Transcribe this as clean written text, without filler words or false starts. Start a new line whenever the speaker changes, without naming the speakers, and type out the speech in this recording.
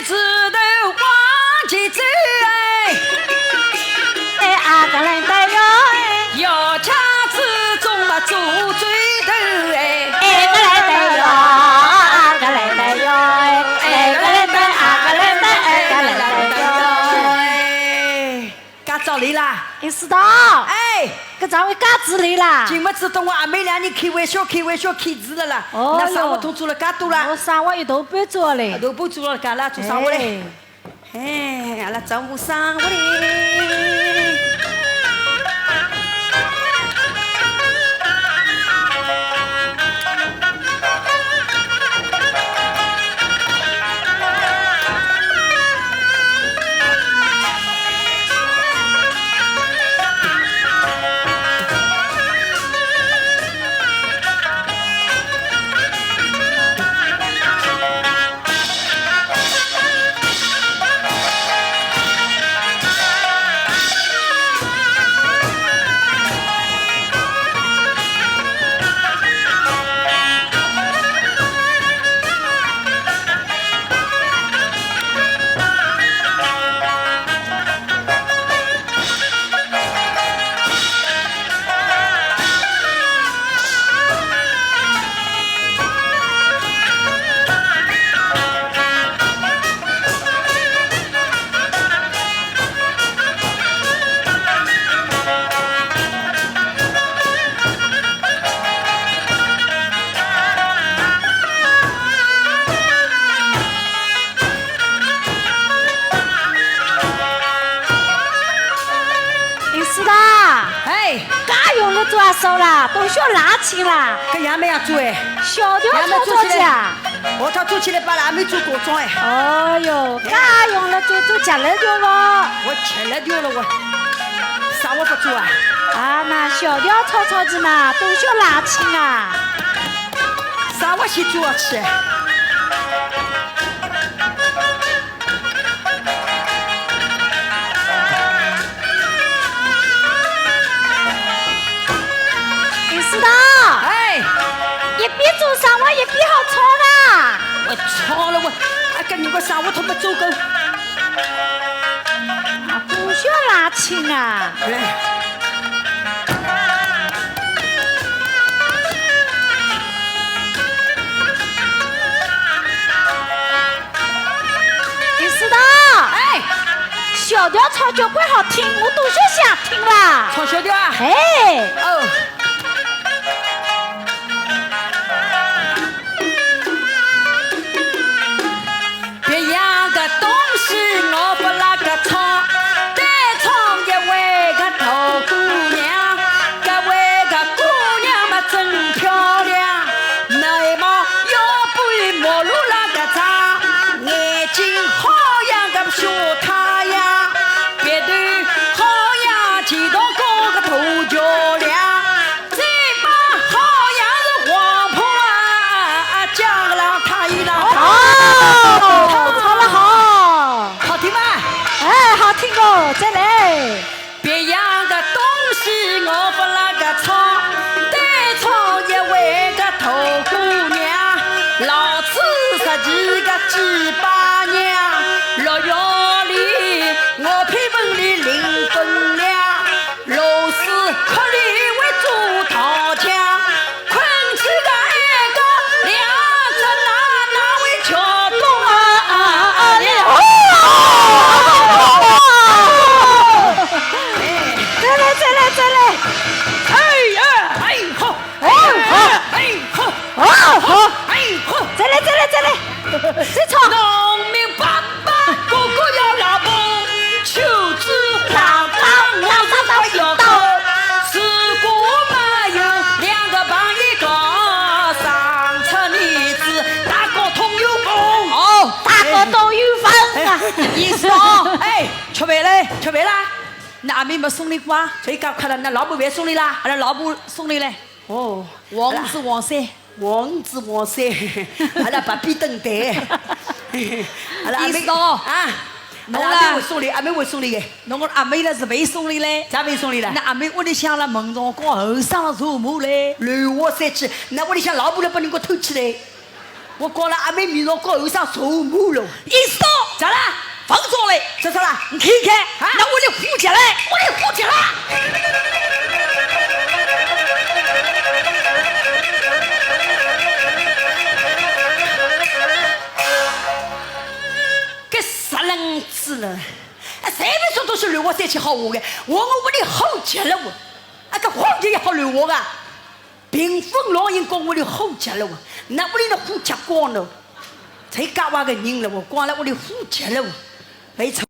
枝头往前走
哎，阿个人的哟哎，
要掐子中嘛做最头哎，
哎个人的哟，阿个人的哟哎，哎个人的阿个人的哎个人的哟
哎，噶早来啦，
你知道？
哎。
搿咋会嘎子来啦？
今么子等我阿妹两人开玩笑开字了啦。
哦
那生活都做了介多啦，
我生活一大半做嘞。
都不做了干啦，做生活嘞。哎，阿拉丈夫生活嘞。
做啊手啦，都需要拉起啦。
搿样没样做哎，
小条操作机啊。
我他做起来把拉没做多装哎。
哦哟，家用了做吃了条咯。
我吃了条了我，啥我不做啊？
啊，那小条操机嘛，都需要拉起啦。
啥我先做去？
知道，
哎，
一边做生活一边好吵啦。
我吵了我，跟你个生活他妈做够。
啊，不需要拉清啊。你知道，
哎，
小调唱就怪好听，我都想听啦。
唱小调啊？
哎，
哦。
再来，
别样的东西我不那个唱，单唱一位个头姑娘，老子十几个几把娘，六月里我配本里零分量，老师可里为做桃枪，困起个一个两只哪位桥东啊
再来，再唱。
农民爸爸哥哥要老婆，求子郎当我是要高，四姑妈有两个帮一个，上车女子大哥同有份。
哦，大哥都有份啊！
意思哦，哎，吃饭嘞，吃饭啦。那阿妹没送礼物啊？所以讲快了，那老婆别送礼啦，阿拉老婆送礼嘞。哦，王子王三，阿拉不必等待。阿拉阿妹啊，侬啦会送礼，阿妹会送礼的。侬个阿妹啦是会送礼嘞，咋会送礼啦？那阿妹屋里向啦门上高后生坐马嘞，乱话三句，那屋里向老婆来把人家偷起来。我讲了阿妹面上高后生坐马了，一说能吃了。谁没说都是留我这去好我的，我的好极了我，个皇帝也好留我啊。屏风老人讲我的好极了我，那我的虎吃光了，才搞我个人了我，光了我的虎吃了我，没错。